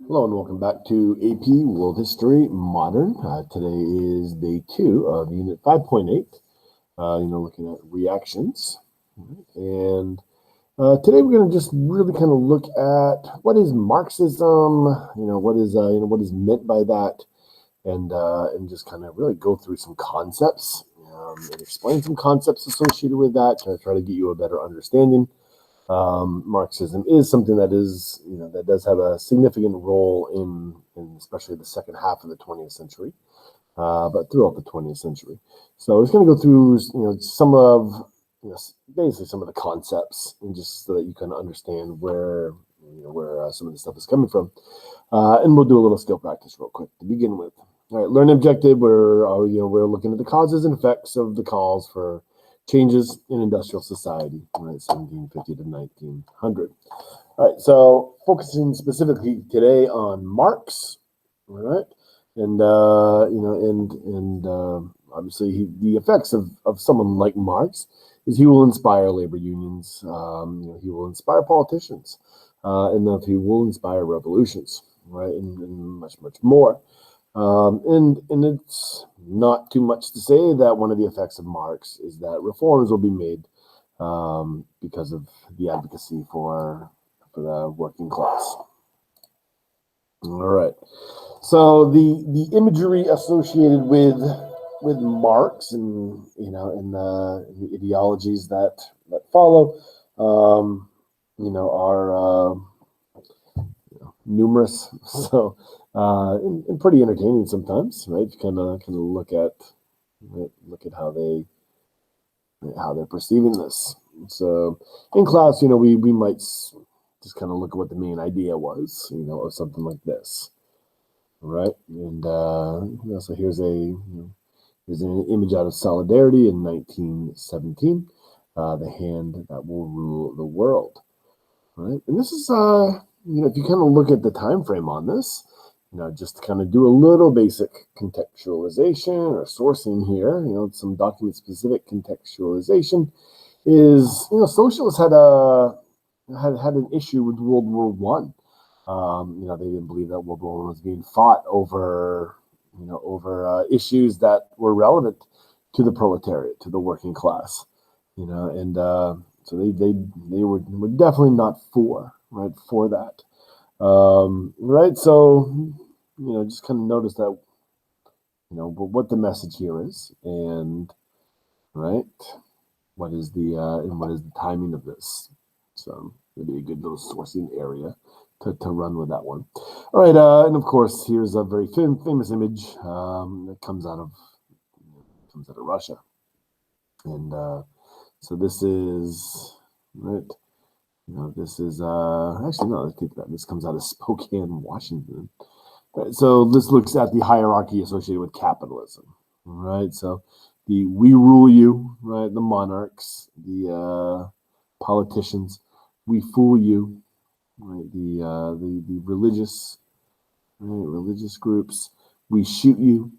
Hello and welcome back to AP World History Modern. Today is day 2 of Unit 5.8. Looking at reactions. And today we're going to just really kind of look at what is Marxism. What is meant by that, and just kind of really go through some concepts and explain some concepts associated with that to try to get you a better understanding. Marxism is something that is, that does have a significant role in especially the second half of the 20th century, but throughout the 20th century. So it's going to go through, some of, basically some of the concepts, and just so that you can understand where some of the stuff is coming from. And we'll do a little skill practice real quick to begin with. All right, learn objective. We're looking at the causes and effects of the calls for changes in industrial society, right, 1750 to 1900. All right, so focusing specifically today on Marx, all right, and obviously the effects of someone like Marx is he will inspire labor unions, he will inspire politicians, and he will inspire revolutions, right, and much more. And it's not too much to say that one of the effects of Marx is that reforms will be made because of the advocacy for the working class. All right. So the imagery associated with Marx and the ideologies that follow are numerous. So. And pretty entertaining sometimes, right? Kind of look at how they're perceiving this. So in class, we might just kind of look at what the main idea was, of something like this, right? And so here's an image out of Solidarity in 1917, the hand that will rule the world, right? And this is if you kind of look at the time frame on this. Just to kind of do a little basic contextualization or sourcing here, some document-specific contextualization is, socialists had an issue with World War One. They didn't believe that World War One was being fought over issues that were relevant to the proletariat, to the working class, and so they were definitely not for that. Right, so just kind of notice that what the message here is, and right, what is the timing of this. So maybe a good little sourcing area to run with that one. All right, and of course here's a very famous image that comes out of Russia, and so this is right. This is actually no. Let's take that. This comes out of Spokane, Washington. Right, so this looks at the hierarchy associated with capitalism. Right. So we rule you. Right. The monarchs, the politicians. We fool you. Right. The religious groups. We shoot you.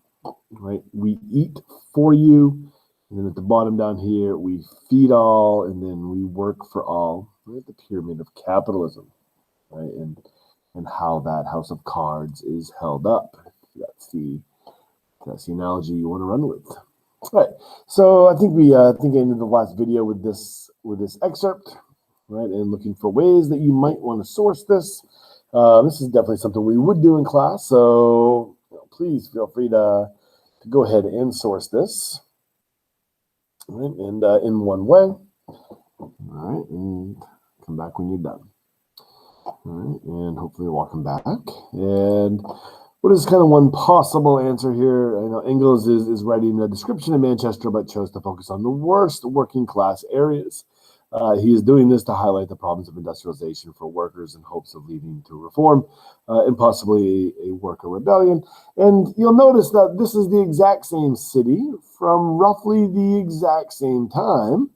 Right. We eat for you. And then at the bottom down here, we feed all, and then we work for all. Right? The pyramid of capitalism, right? And how that house of cards is held up. That's the analogy you want to run with. All right. So I think I ended the last video with this excerpt, right? And looking for ways that you might want to source this. This is definitely something we would do in class. So please feel free to go ahead and source this. Right, and in one way. All right, and come back when you're done. All right, and hopefully welcome back. And what is kind of one possible answer here? I know Engels is writing a description of Manchester, but chose to focus on the worst working class areas. He is doing this to highlight the problems of industrialization for workers in hopes of leading to reform and possibly a worker rebellion. And you'll notice that this is the exact same city from roughly the exact same time.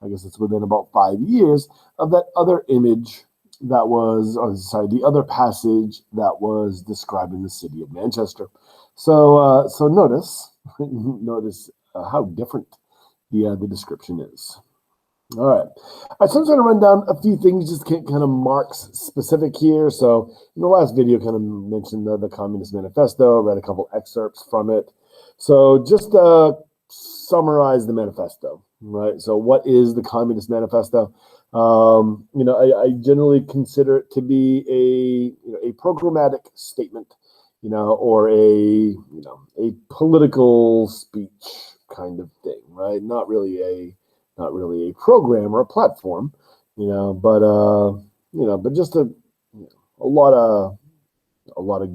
I guess it's within about 5 years of that other image that was, the other passage that was describing the city of Manchester. So notice how different the description is. All right. All right, so I'm trying to run down a few things, just kind of Marx specific here. So in the last video, kind of mentioned the Communist Manifesto, read a couple excerpts from it. So just summarize the manifesto, right? So what is the Communist Manifesto? I generally consider it to be a programmatic statement, or a political speech kind of thing, right? Not really a program or a platform, but just a lot of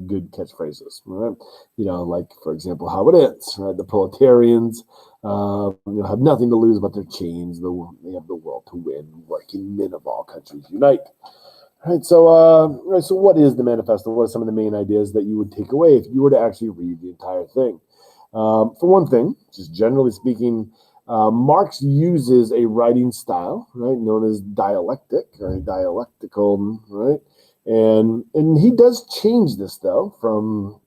good catchphrases, right? Like, for example, how it ends, right? The proletarians have nothing to lose but their chains. They have the world to win. Working men of all countries unite. Right. So what is the manifesto? What are some of the main ideas that you would take away if you were to actually read the entire thing? For one thing, just generally speaking, Marx uses a writing style, right, known as dialectic or dialectical, right, and he does change this though from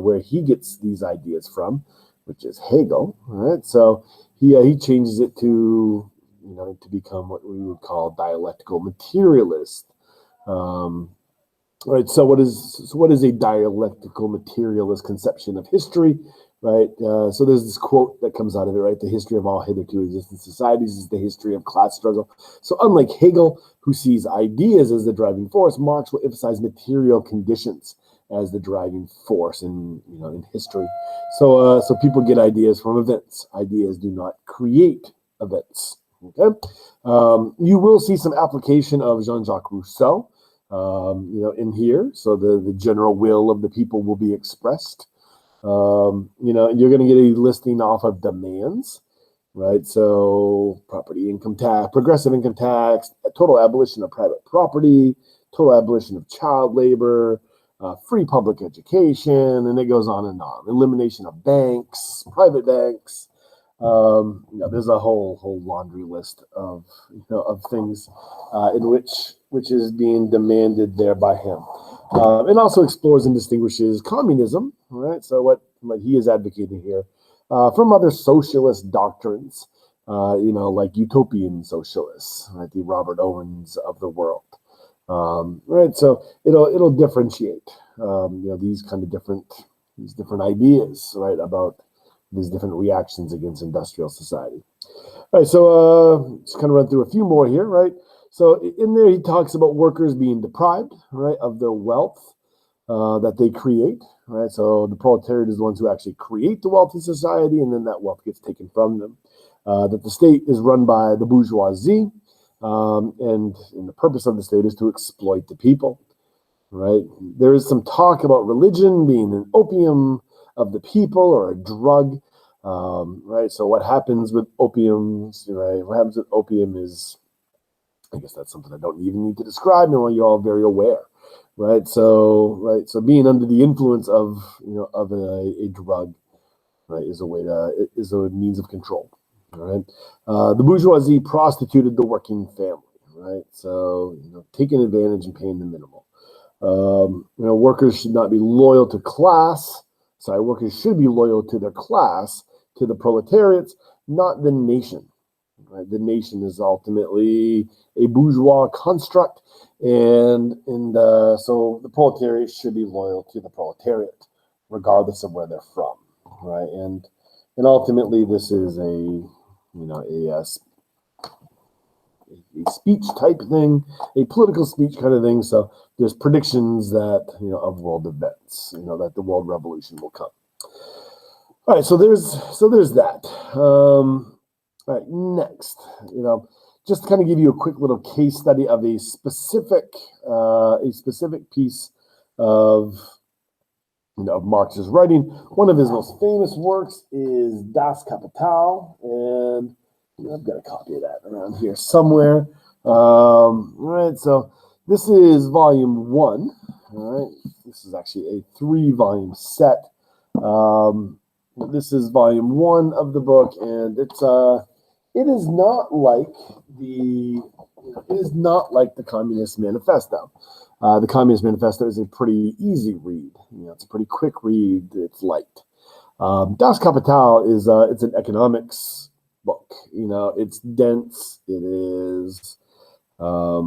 where he gets these ideas from, which is Hegel, right? So he changes it to to become what we would call dialectical materialist. Right. So what is a dialectical materialist conception of history? Right. So there's this quote that comes out of it, right? The history of all hitherto existing societies is the history of class struggle. So unlike Hegel, who sees ideas as the driving force, Marx will emphasize material conditions as the driving force in history. So people get ideas from events. Ideas do not create events. Okay. You will see some application of Jean-Jacques Rousseau, in here. So the general will of the people will be expressed. And you're going to get a listing off of demands, right? So property income tax, progressive income tax, total abolition of private property, total abolition of child labor, free public education, and it goes on and on. Elimination of banks, private banks. There's a whole laundry list of things in which is being demanded there by him, and also explores and distinguishes communism, right? So what he is advocating here from other socialist doctrines, like utopian socialists, right? The Robert Owens of the world, right? So it'll differentiate, these different ideas, right, about these different reactions against industrial society. All right, so just kind of run through a few more here, right? So in there, he talks about workers being deprived, right, of their wealth that they create, right? So the proletariat is the ones who actually create the wealth in society, and then that wealth gets taken from them. That the state is run by the bourgeoisie, and the purpose of the state is to exploit the people, right? There is some talk about religion being an opium of the people or a drug, right? So what happens with opiums, right? What happens with opium is, I guess that's something I don't even need to describe. You're all very aware, right? So being under the influence of a drug, right, is a means of control, right? The bourgeoisie prostituted the working family, right? So taking advantage and paying the minimal. Workers should not be loyal to class. Workers should be loyal to their class, to the proletariats, not the nation. Right? The nation is ultimately a bourgeois construct, and so the proletariat should be loyal to the proletariat, regardless of where they're from, right? And ultimately, this is a speech type thing, a political speech kind of thing. So there's predictions that of world events, that the world revolution will come. All right, so there's that. All right, next, just to kind of give you a quick little case study of a specific piece of of Marx's writing. One of his most famous works is Das Kapital, and I've got a copy of that around here somewhere. Right, so this is volume 1. All right, this is actually a 3-volume set. This is volume 1 of the book, and it is not like the Communist Manifesto. The Communist Manifesto is a pretty easy read. It's a pretty quick read. It's light. Das Kapital is it's an economics book. It's dense. It is, a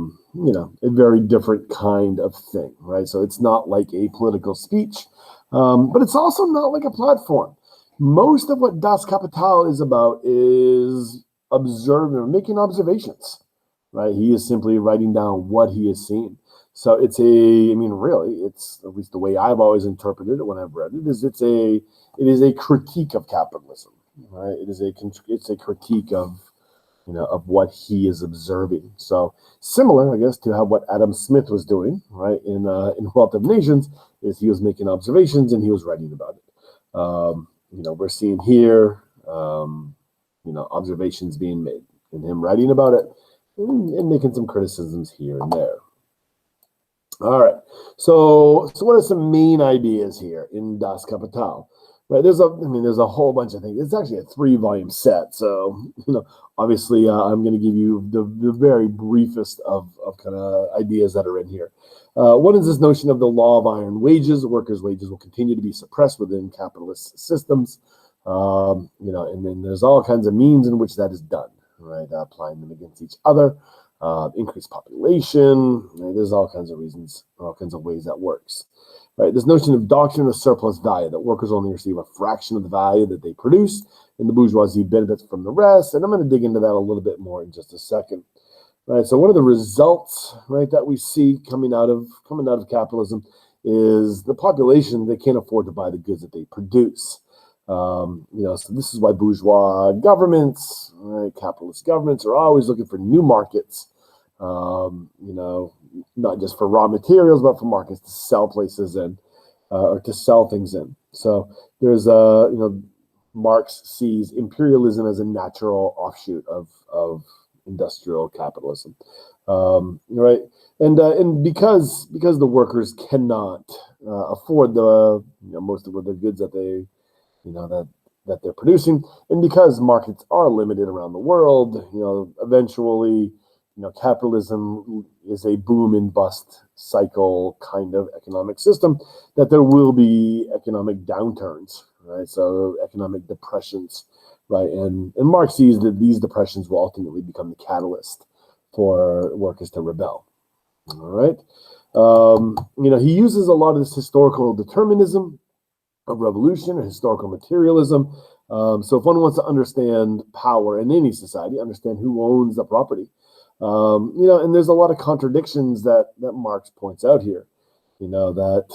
very different kind of thing, right? So it's not like a political speech, but it's also not like a platform. Most of what Das Kapital is about is observing, making observations, right? He is simply writing down what he has seen. So it's really, it's at least the way I've always interpreted it when I've read it, it is a critique of capitalism, right? It's a critique of what he is observing. So similar, I guess, to how what Adam Smith was doing, right, in Wealth of Nations, is he was making observations and he was writing about it. We're seeing here, observations being made and him writing about it and making some criticisms here and there. All right. So what are some main ideas here in Das Kapital? Right. There's a whole bunch of things. It's actually a 3-volume set. So, obviously I'm going to give you the very briefest of kind of ideas that are in here. One is this notion of the law of iron wages. Workers' wages will continue to be suppressed within capitalist systems. And then there's all kinds of means in which that is done, right? Applying them against each other. Increased population. Right? There's all kinds of reasons, all kinds of ways that works. Right? This notion of doctrine of surplus value, that workers only receive a fraction of the value that they produce, and the bourgeoisie benefits from the rest. And I'm going to dig into that a little bit more in just a second. Right? So one of the results, right, that we see coming out of capitalism is the population, they can't afford to buy the goods that they produce. So this is why bourgeois governments, right, capitalist governments are always looking for new markets, not just for raw materials, but for markets to sell places in, or to sell things in. So there's Marx sees imperialism as a natural offshoot of industrial capitalism, right? And because the workers cannot afford the most of the goods that they that they're producing, and because markets are limited around the world, eventually, capitalism is a boom and bust cycle kind of economic system, that there will be economic downturns, right? So economic depressions, right? And Marx sees that these depressions will ultimately become the catalyst for workers to rebel, all right? He uses a lot of this historical determinism of revolution or historical materialism. So if one wants to understand power in any society, understand who owns the property, and there's a lot of contradictions that Marx points out here. That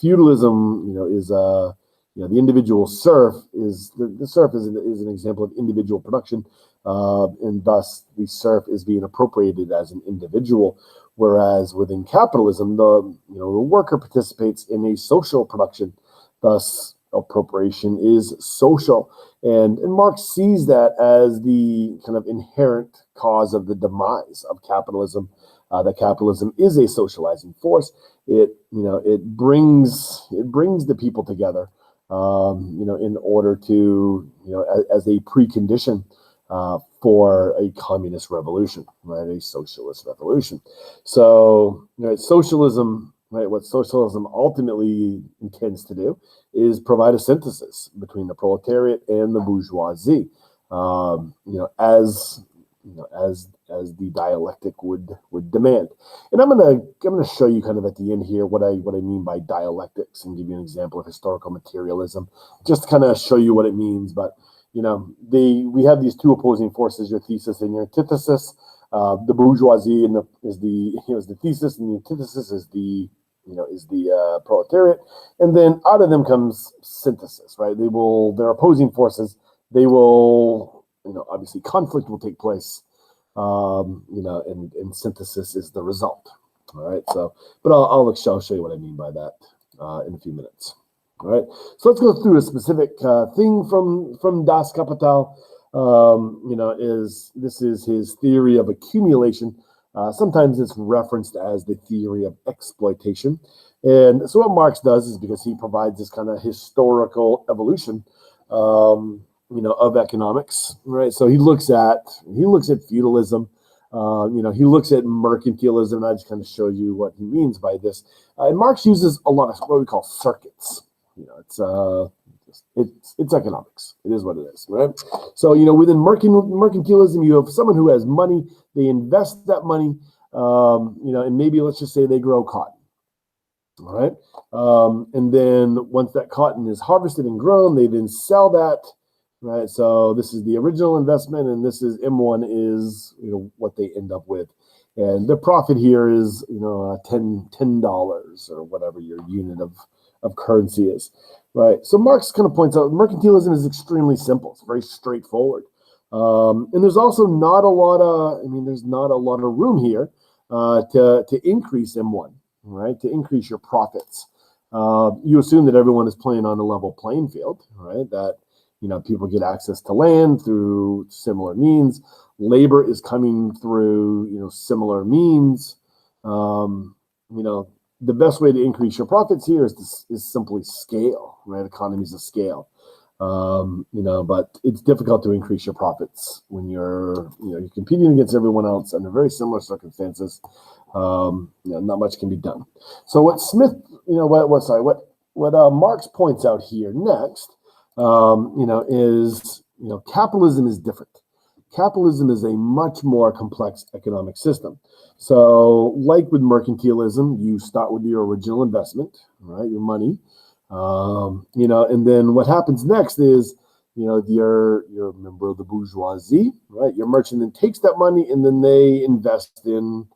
feudalism, is the individual serf is the serf is an example of individual production, and thus the serf is being appropriated as an individual. Whereas within capitalism, the worker participates in a social production. Thus, appropriation is social. And Marx sees that as the kind of inherent cause of the demise of capitalism, that capitalism is a socializing force. It brings the people together, in order to, as a precondition for a communist revolution, right? A socialist revolution. So, socialism, right? What socialism ultimately intends to do is provide a synthesis between the proletariat and the bourgeoisie, as the dialectic would demand. And I'm gonna show you kind of at the end here what I mean by dialectics, and give you an example of historical materialism, just to kind of show you what it means. But we have these two opposing forces, your thesis and your antithesis. The bourgeoisie is the thesis, and the antithesis is the proletariat, and then out of them comes synthesis, right? They're opposing forces. They will, obviously conflict will take place, and synthesis is the result. All right. So, but I'll show you what I mean by that in a few minutes. All right. So let's go through a specific thing from Das Kapital. This is his theory of accumulation. Sometimes it's referenced as the theory of exploitation. And so what Marx does is, because he provides this kind of historical evolution, of economics, right? So he looks at feudalism, he looks at mercantilism, and I just kind of show you what he means by this. And Marx uses a lot of what we call circuits. It's It's economics. It is what it is, right? So, within mercantilism, you have someone who has money. They invest that money, and maybe let's just say they grow cotton. All right. And then once that cotton is harvested and grown, they then sell that. Right. So this is the original investment, and this is M1 is what they end up with. And the profit here is $10 or whatever your unit of currency is. Right. So Marx kind of points out mercantilism is extremely simple. It's very straightforward. And there's also not a lot of room here to increase M1. Right, to increase your profits. You assume that everyone is playing on a level playing field, right? That people get access to land through similar means. Labor is coming through similar means. The best way to increase your profits here is simply scale, right? Economies of scale. But it's difficult to increase your profits when you're competing against everyone else under very similar circumstances. Not much can be done. So what Smith, what Marx points out here next, is capitalism is different. Capitalism is a much more complex economic system. So, like with mercantilism, you start with your original investment, right? Your money. And then what happens next is, you're a member of the bourgeoisie, right? Your merchant then takes that money and then they invest in,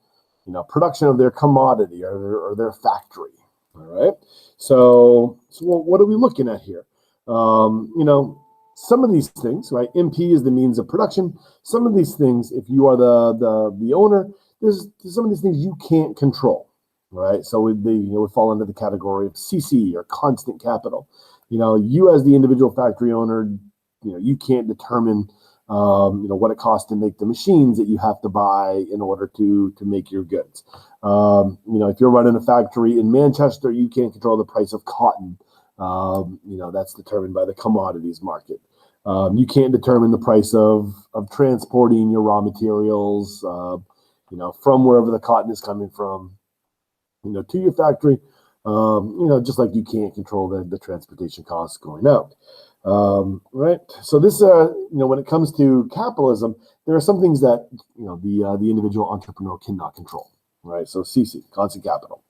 production of their commodity or their factory. All right. So what are we looking at here? Some of these things, right? MP is the means of production. Some of these things, if you are the owner, there's some of these things you can't control. Right, so we fall into the category of CC or constant capital. You as the individual factory owner, you can't determine, what it costs to make the machines that you have to buy in order to make your goods. If you're running a factory in Manchester, you can't control the price of cotton. That's determined by the commodities market. You can't determine the price of transporting your raw materials, from wherever the cotton is coming from. To your factory, just like you can't control the transportation costs going out, right? So this, when it comes to capitalism, there are some things that the individual entrepreneur cannot control, right? So CC, constant capital,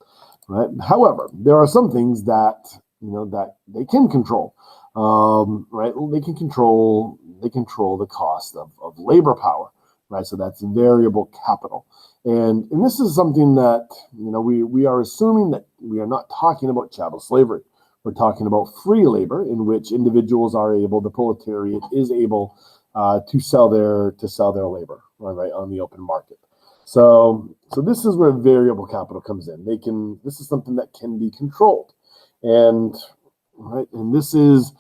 right? However, there are some things that that they can control, right? They can control the cost of labor power, right? So that's variable capital. And this is something that, we are assuming that we are not talking about chattel slavery. We're talking about free labor in which individuals are able, the proletariat is able to sell their labor, right, on the open market. So this is where variable capital comes in. This is something that can be controlled. And this is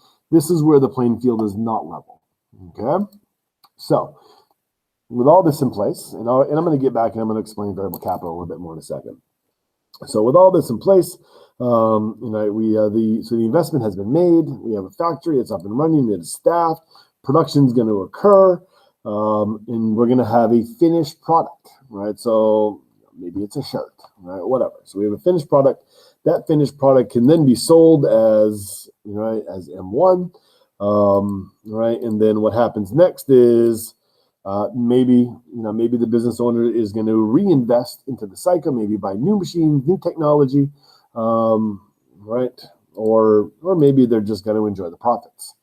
where the playing field is not level. Okay. So with all this in place, and I'm going to get back and I'm going to explain variable capital a little bit more in a second. So with all this in place, the investment has been made. We have a factory, it's up and running, it is staffed, production is going to occur, and we're going to have a finished product, right? So maybe it's a shirt, right? Whatever. So we have a finished product. That finished product can then be sold as M1, right? And then what happens next is maybe the business owner is going to reinvest into the cycle, maybe buy new machines, new technology, right? Or maybe they're just going to enjoy the profits.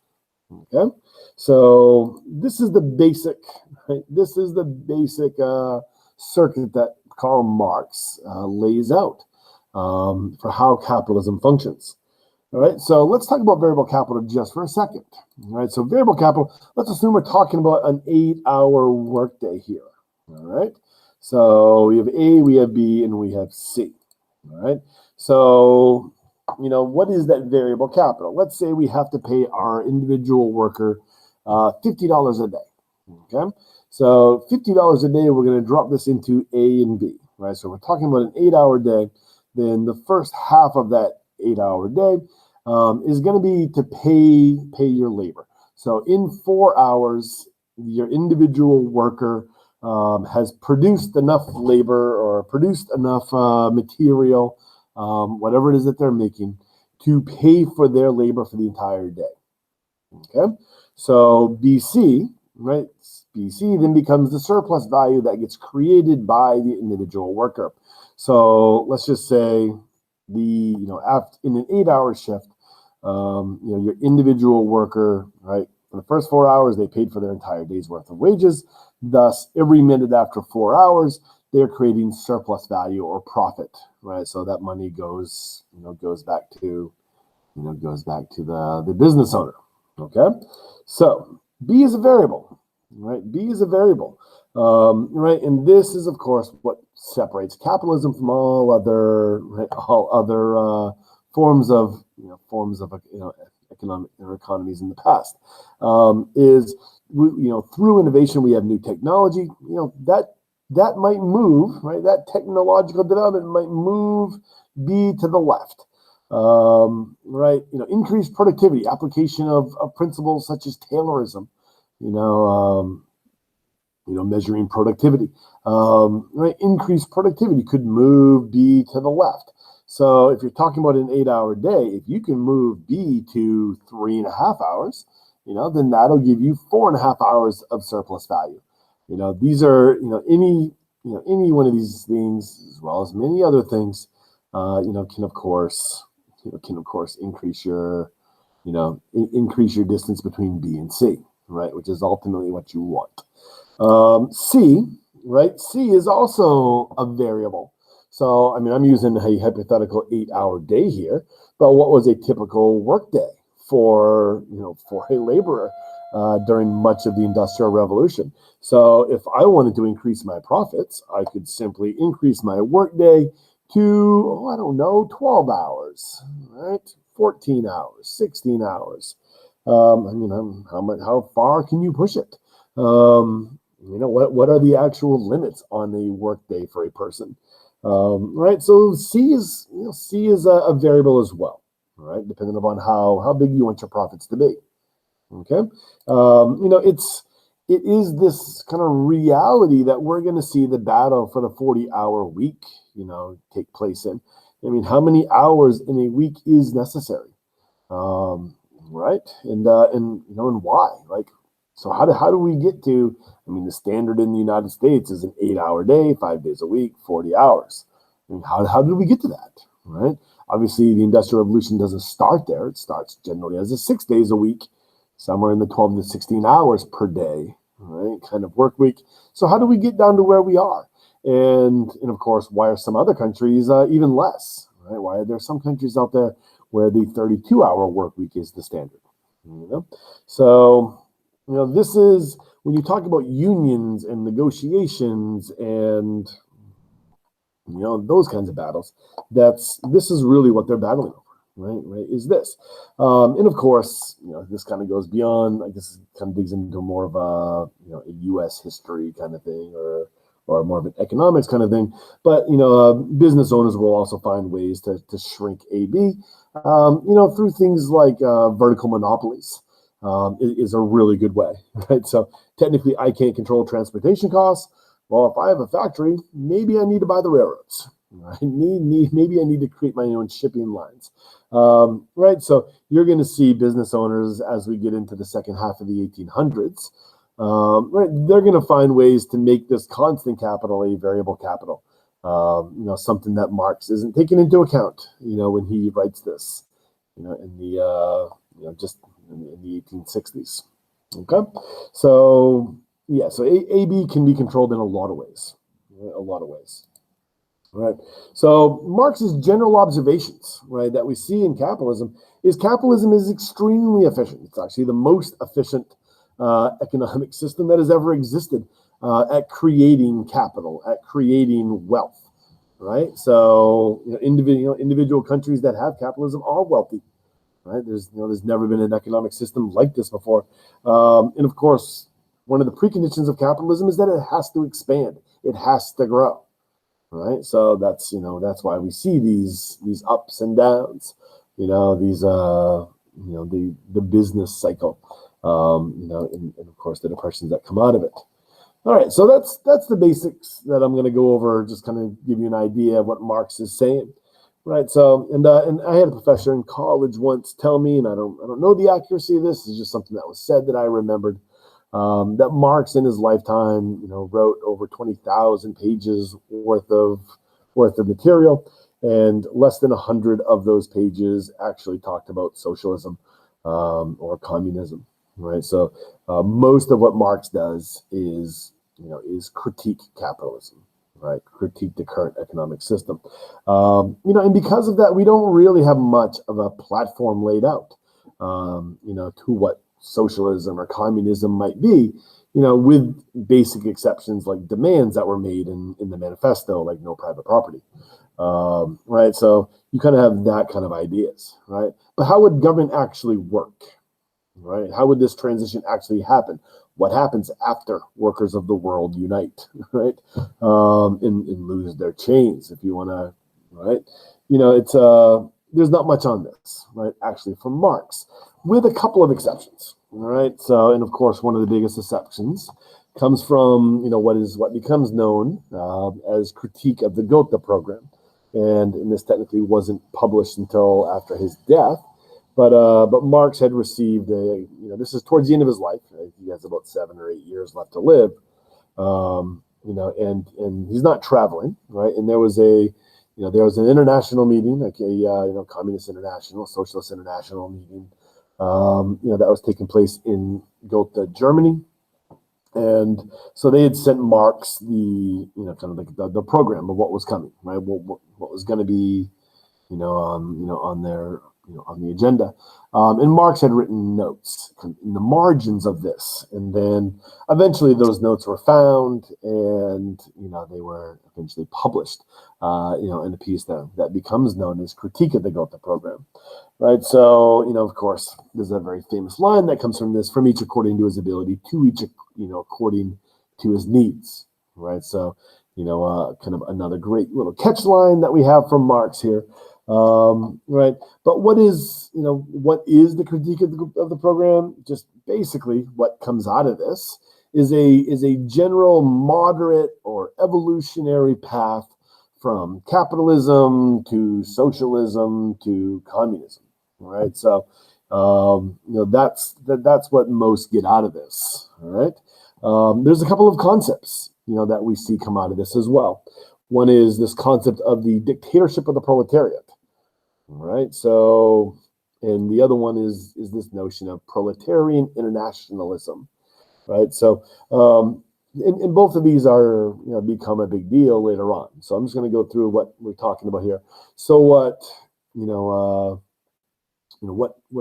Okay, so this is the basic, right? This is the basic circuit that Karl Marx lays out for how capitalism functions. All right, so let's talk about variable capital just for a second. All right, so variable capital, let's assume we're talking about an 8-hour workday here. All right, so we have A, we have B, and we have C. All right, so what is that variable capital? Let's say we have to pay our individual worker $50 a day. Okay, so $50 a day, we're going to drop this into A and B. Right, so we're talking about an 8-hour day. Then the first half of that 8-hour day is going to be to pay your labor. So in 4 hours, your individual worker has produced enough labor or produced enough material, whatever it is that they're making, to pay for their labor for the entire day. Okay, so BC, right? BC then becomes the surplus value that gets created by the individual worker. So let's just say after in an 8-hour shift, your individual worker, right? For the first 4 hours, they paid for their entire day's worth of wages. Thus, every minute after 4 hours, they're creating surplus value or profit, right? So that money goes back to the business owner. Okay, so B is a variable, right? B is a variable, right? And this is, of course, what separates capitalism from all other forms of economic or economies in the past. Is through innovation we have new technology. That might move, right? That technological development might move B to the left. Right, increased productivity, application of principles such as Taylorism, measuring productivity, right? Increased productivity could move B to the left. So if you're talking about an 8-hour day, if you can move B to 3.5 hours, then that'll give you 4.5 hours of surplus value. These are, any one of these things, as well as many other things, can of course increase your distance between B and C, right? Which is ultimately what you want. C, right? C is also a variable. So, I'm using a hypothetical 8-hour day here, but what was a typical workday for a laborer during much of the Industrial Revolution? So, if I wanted to increase my profits, I could simply increase my workday to, 12 hours, right? 14 hours, 16 hours. How far can you push it? What are the actual limits on a workday for a person? Right. So C is a variable as well, right? Depending upon how big you want your profits to be. Okay. It is this kind of reality that we're going to see the battle for the 40-hour week, take place in. How many hours in a week is necessary? Right. And why? So how do we get to, the standard in the United States is an 8-hour day, 5 days a week, 40 hours. How did we get to that? Right. Obviously, the Industrial Revolution doesn't start there. It starts generally as a 6 days a week, somewhere in the 12 to 16 hours per day, right? Kind of work week. So how do we get down to where we are? And of course, why are some other countries even less? Right? Why are there some countries out there where the 32-hour work week is the standard? So this is when you talk about unions and negotiations and those kinds of battles. This is really what they're battling over. Right, is this. And of course, this kind of goes beyond, I guess it kind of digs into more of a U.S. history kind of thing or more of an economics kind of thing. But, business owners will also find ways to shrink AB, through things like vertical monopolies. Is a really good way, right? So technically, I can't control transportation costs. Well, if I have a factory, maybe I need to buy the railroads. Right? Maybe I need to create my own shipping lines. Right, so you're going to see business owners as we get into the second half of the 1800s. Right, they're going to find ways to make this constant capital a variable capital. Something that Marx isn't taking into account. When he writes this. In the in the 1860s. Okay, so yeah, so AB can be controlled in a lot of ways. A lot of ways. Right. So Marx's general observations, right, that we see in capitalism is extremely efficient. It's actually the most efficient economic system that has ever existed at creating capital, at creating wealth. Right. So individual countries that have capitalism are wealthy. Right. There's never been an economic system like this before. And of course, one of the preconditions of capitalism is that it has to expand. It has to grow. Right, so that's why we see these ups and downs, these the business cycle, and of course the depressions that come out of it. All right, so that's the basics that I'm going to go over, just kind of give you an idea of what Marx is saying. Right. So, and I had a professor in college once tell me, and I don't know the accuracy of this. It's just something that was said that I remembered, that Marx in his lifetime, wrote over 20,000 pages worth of material, and less than 100 of those pages actually talked about socialism, or communism. Right. So, most of what Marx does is critique capitalism. Right. Critique the current economic system. And because of that, we don't really have much of a platform laid out, to what socialism or communism might be, with basic exceptions like demands that were made in the manifesto, like no private property. Right. So you kind of have that kind of ideas. Right. But how would government actually work? Right. How would this transition actually happen? What happens after workers of the world unite, right, and lose their chains, if you want to, right? It's there's not much on this, right? Actually, from Marx, with a couple of exceptions, all right. So, and of course, one of the biggest exceptions comes from what becomes known as critique of the Gotha program, and this technically wasn't published until after his death. But Marx had received this is towards the end of his life. Right? He has about 7 or 8 years left to live. And he's not traveling, right? And there was an international meeting, like a Communist International, Socialist International meeting, that was taking place in Gotha, Germany. And so they had sent Marx kind of like the program of what was coming, right? What was going to be, on the agenda. And Marx had written notes in the margins of this. And then eventually those notes were found, and, they were eventually published, in a piece that becomes known as Critique of the Gotha Program. Right. So, of course, there's a very famous line that comes from this: from each according to his ability, to each, according to his needs. Right. So, kind of another great little catch line that we have from Marx here. Right. But what is the critique of the program? Just basically what comes out of this is a general moderate or evolutionary path from capitalism to socialism to communism. Right. So, that's what most get out of this. All right. There's a couple of concepts, that we see come out of this as well. One is this concept of the dictatorship of the proletariat. Right. So, and the other one is this notion of proletarian internationalism. Right. So, and both of these are become a big deal later on. So I'm just going to go through what we're talking about here. So what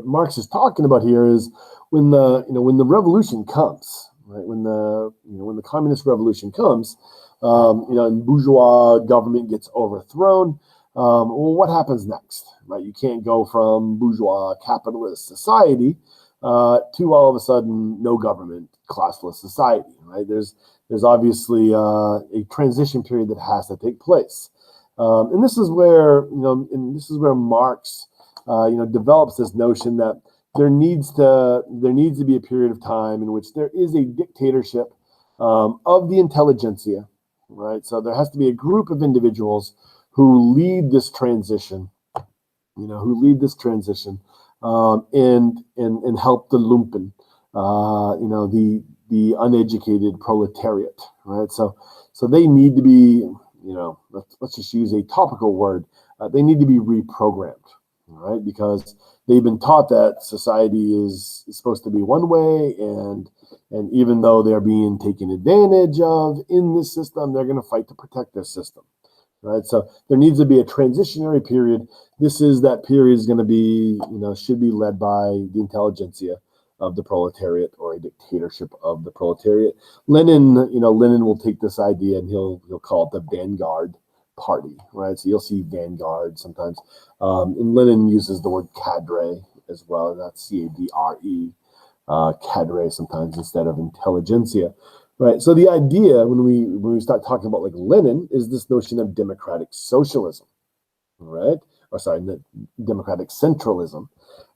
Marx is talking about here is when the revolution comes, right? When the communist revolution comes, and bourgeois government gets overthrown. Well, what happens next? Right, you can't go from bourgeois capitalist society to all of a sudden no government, classless society. Right, there's obviously a transition period that has to take place, and this is where Marx develops this notion that there needs to be a period of time in which there is a dictatorship of the intelligentsia. Right, so there has to be a group of individuals who lead this transition, and help the lumpen, the uneducated proletariat, right? So they need to be, let's just use a topical word. They need to be reprogrammed, right? Because they've been taught that society is supposed to be one way, and even though they're being taken advantage of in this system, they're going to fight to protect their system. Right, so there needs to be a transitionary period. That period is going to be, should be led by the intelligentsia of the proletariat, or a dictatorship of the proletariat. Lenin will take this idea and he'll call it the vanguard party. Right, so you'll see vanguard sometimes, and Lenin uses the word cadre as well. That's CADRE, cadre sometimes instead of intelligentsia. Right. So the idea when we start talking about like Lenin is this notion of democratic socialism, right? Or sorry, democratic centralism.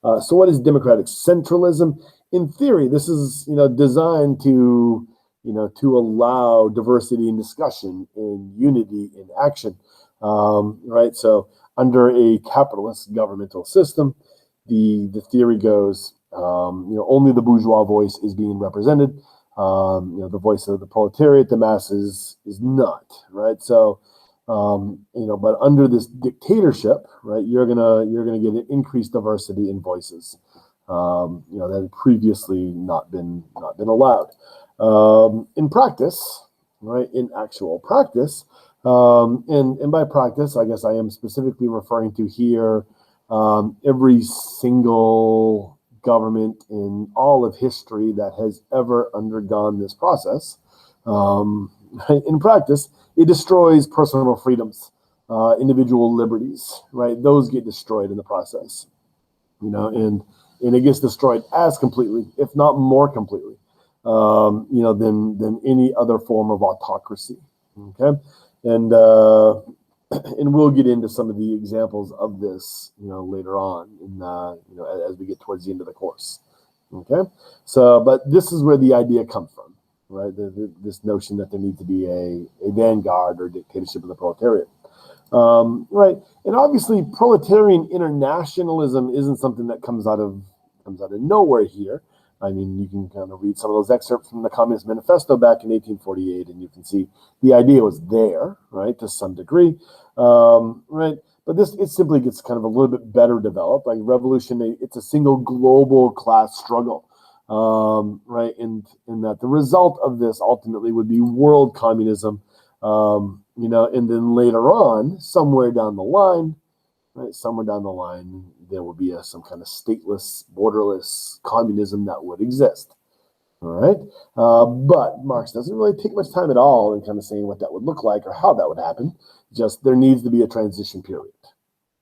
So what is democratic centralism? In theory, this is designed to allow diversity in discussion and unity in action. Right. So under a capitalist governmental system, the theory goes, only the bourgeois voice is being represented. The voice of the proletariat, the masses, is not, right? So, but under this dictatorship, right, you're gonna get an increased diversity in voices, that had previously not been allowed. In practice, right, in actual practice, and by practice, I guess I am specifically referring to here every single government in all of history that has ever undergone this process. In practice, it destroys personal freedoms, individual liberties, right? Those get destroyed in the process, and it gets destroyed as completely, if not more completely, than any other form of autocracy. Okay, and we'll get into some of the examples of this, later on, as we get towards the end of the course. Okay, so but this is where the idea comes from, right? This notion that there needs to be a vanguard or dictatorship of the proletariat, right? And obviously, proletarian internationalism isn't something that comes out of nowhere here. I mean, you can kind of read some of those excerpts from the Communist Manifesto back in 1848, and you can see the idea was there, right, to some degree, right? But it simply gets kind of a little bit better developed. Like revolution, it's a single global class struggle, right? And that the result of this ultimately would be world communism, and then later on, somewhere down the line, there will be some kind of stateless, borderless communism that would exist. All right. But Marx doesn't really take much time at all in kind of saying what that would look like or how that would happen. Just there needs to be a transition period.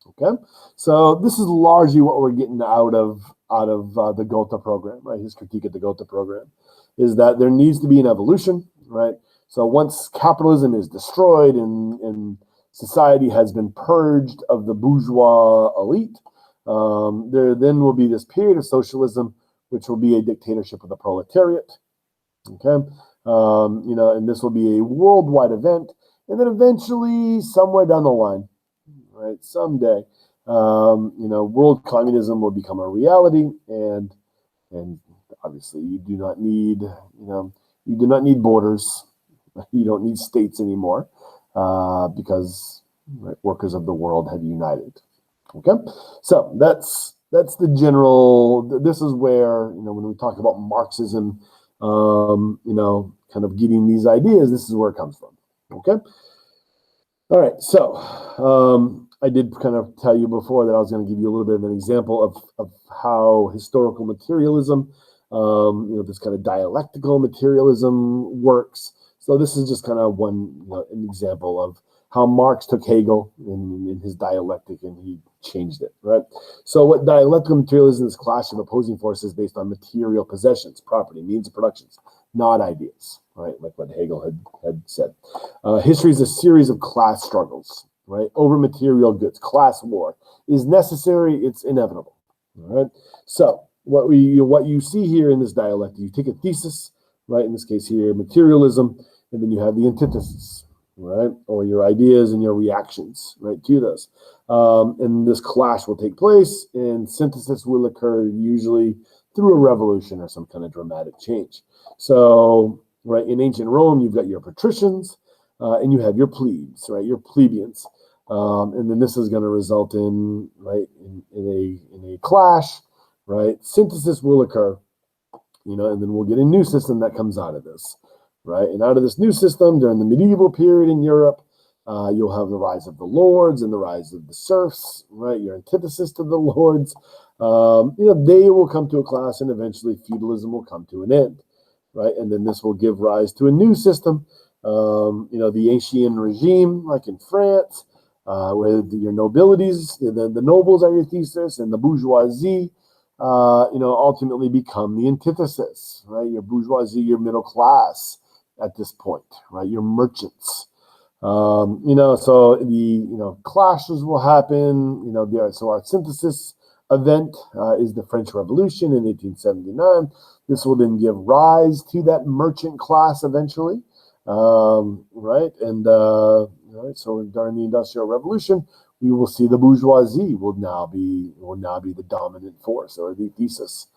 Okay. So this is largely what we're getting out of the Gotha program, right? His critique of the Gotha program is that there needs to be an evolution, right? So once capitalism is destroyed and society has been purged of the bourgeois elite, there then will be this period of socialism, which will be a dictatorship of the proletariat. Okay, and this will be a worldwide event, and then eventually, somewhere down the line, right, someday, world communism will become a reality, and obviously, you do not need borders, you don't need states anymore. Because workers of the world have united. Okay, so that's the general. This is where when we talk about Marxism, kind of getting these ideas. This is where it comes from. Okay, all right. So I did kind of tell you before that I was going to give you a little bit of an example of how historical materialism, this kind of dialectical materialism works. So this is just kind of an example of how Marx took Hegel in his dialectic and he changed it, right? So what dialectical materialism is: clash of opposing forces based on material possessions, property, means of productions, not ideas, right? Like what Hegel had said. History is a series of class struggles, right? Over material goods. Class war is necessary, it's inevitable, all right? So what you see here in this dialectic, you take a thesis, right? In this case here, materialism, and then you have the antithesis, right? Or your ideas and your reactions, right, to those. And this clash will take place, and synthesis will occur usually through a revolution or some kind of dramatic change. So, right, in ancient Rome, you've got your patricians, and you have your plebes, right, your plebeians. And then this is going to result in, right, in a clash, right? Synthesis will occur, and then we'll get a new system that comes out of this. Right, and out of this new system during the medieval period in Europe, you'll have the rise of the lords and the rise of the serfs. Right, your antithesis to the lords. They will come to a class, and eventually feudalism will come to an end. Right, and then this will give rise to a new system. The ancien regime, like in France, where your nobilities, the nobles are your thesis, and the bourgeoisie, ultimately become the antithesis. Right, your bourgeoisie, your middle class. At this point, right? Your merchants, so the clashes will happen, so our synthesis event is the French Revolution in 1879. This will then give rise to that merchant class eventually, right? And, right, so during the Industrial Revolution, we will see the bourgeoisie will now be the dominant force or the thesis.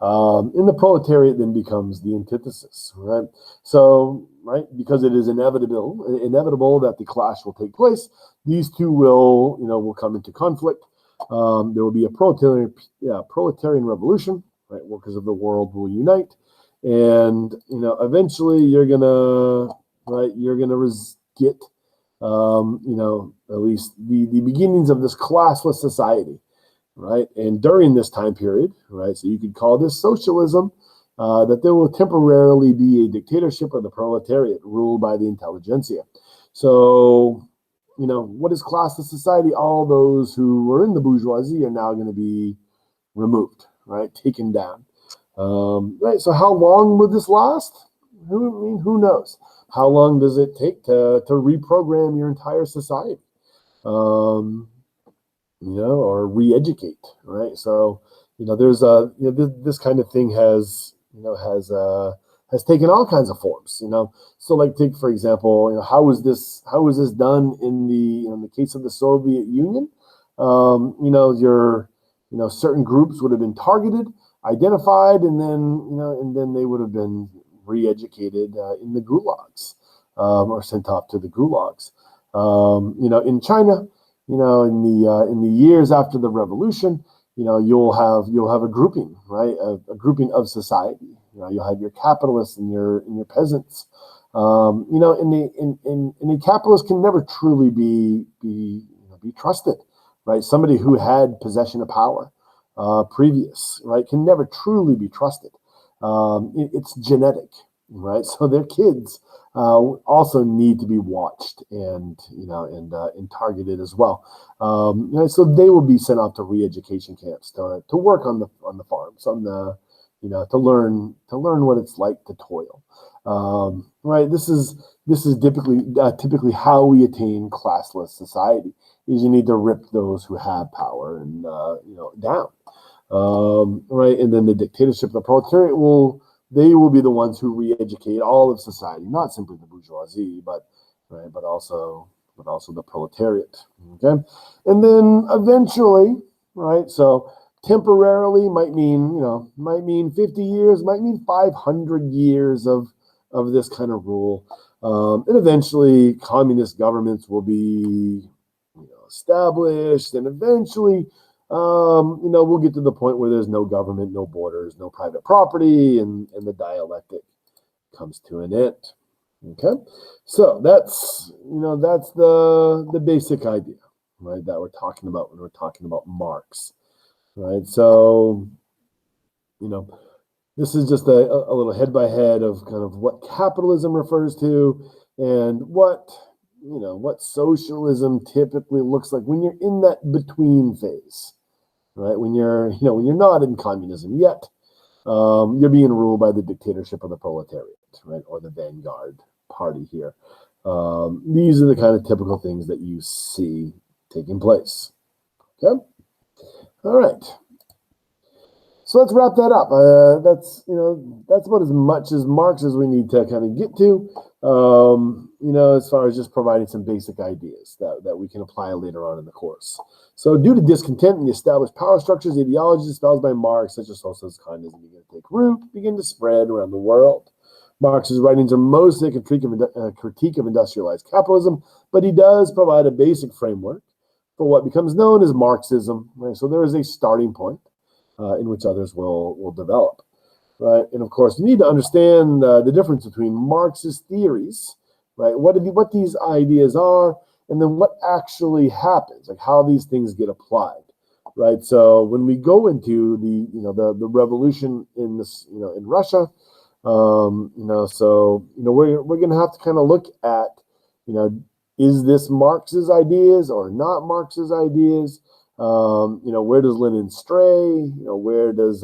And the proletariat then becomes the antithesis, right? So, right, because it is inevitable that the clash will take place, these two will come into conflict. There will be a proletarian revolution, right? Workers of the world will unite, and eventually you're gonna get at least the beginnings of this classless society. Right, and during this time period, right, so you could call this socialism, that there will temporarily be a dictatorship of the proletariat ruled by the intelligentsia. So, what is classless society? All those who were in the bourgeoisie are now going to be removed, right, taken down. Right, so how long will this last? Who knows? How long does it take to reprogram your entire society? Or re-educate, right? So, there's this kind of thing has taken all kinds of forms, So, like, take for example, how was this done in the case of the Soviet Union? Certain groups would have been targeted, identified, and then they would have been re-educated in the gulags, or sent off to the gulags. In China. In the years after the revolution, you'll have a grouping, right? A grouping of society. You'll have your capitalists and your peasants. And the capitalist can never truly be trusted, right? Somebody who had possession of power, previous, right, can never truly be trusted. It's genetic, right? So their kids also need to be watched and targeted as well. So they will be sent off to re-education camps to work on the farms, to learn what it's like to toil. Right. This is typically how we attain classless society. Is you need to rip those who have power and down. Right, and then the dictatorship of the proletariat will be the ones who re-educate all of society, not simply the bourgeoisie, but also the proletariat. Okay, and then eventually, right? So temporarily might mean 50 years, might mean 500 years of this kind of rule, and eventually communist governments will be established, and eventually. We'll get to the point where there's no government, no borders, no private property, and the dialectic comes to an end. Okay, so that's the basic idea, right, that we're talking about when we're talking about Marx, right? So, this is just a little head by head of kind of what capitalism refers to and what socialism typically looks like when you're in that between phase, right? When you're not in communism yet, you're being ruled by the dictatorship of the proletariat, right, or the vanguard party here. These are the kind of typical things that you see taking place. Okay, all right. So let's wrap that up. That's about as much as Marx as we need to kind of get to. As far as just providing some basic ideas that we can apply later on in the course. So due to discontent in the established power structures, ideologies espoused by Marx, such as socialist communism, begin to spread around the world. Marx's writings are mostly a critique of industrialized capitalism, but he does provide a basic framework for what becomes known as Marxism. Right? So there is a starting point in which others will develop. Right, and of course, you need to understand the difference between Marx's theories, right? What these ideas are, and then what actually happens, like how these things get applied, right? So when we go into the revolution in Russia, we're going to have to kind of look at, is this Marx's ideas or not Marx's ideas? Where does Lenin stray? Where does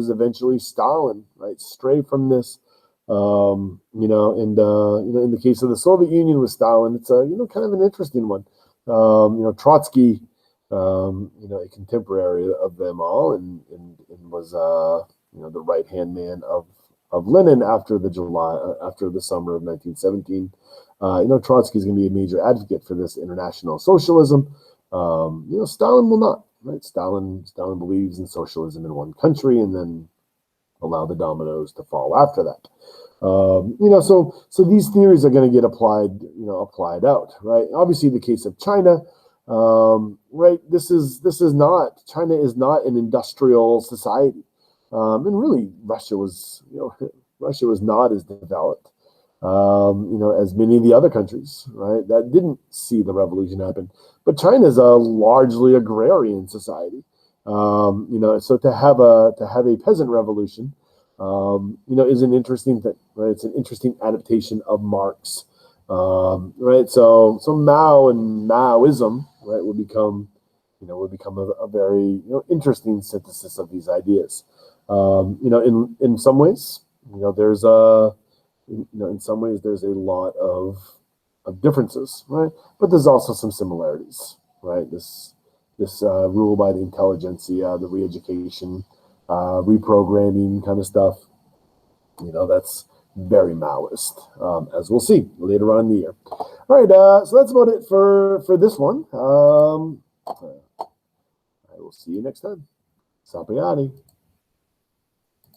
eventually Stalin, right, stray from this? In the case of the Soviet Union with Stalin, it's kind of an interesting one. Trotsky, a contemporary of them all, and was the right hand man of Lenin after the summer of 1917. Trotsky is going to be a major advocate for this international socialism. Stalin will not, right? Stalin believes in socialism in one country, and then allow the dominoes to fall after that. So these theories are going to get applied out, right? Obviously, the case of China, right? China is not an industrial society, and really Russia was not as developed, as many of the other countries, right? That didn't see the revolution happen. But China is a largely agrarian society, so to have a peasant revolution, is an interesting thing, right? It's an interesting adaptation of Marx, right? So Mao and Maoism, right, would become a very interesting synthesis of these ideas. In some ways, there's in some ways there's a lot of differences, right? But there's also some similarities, right? This rule by the intelligentsia, the re-education, reprogramming kind of stuff, that's very Maoist, as we'll see later on in the year. All right, so that's about it for this one. I will see you next time. Sapriati.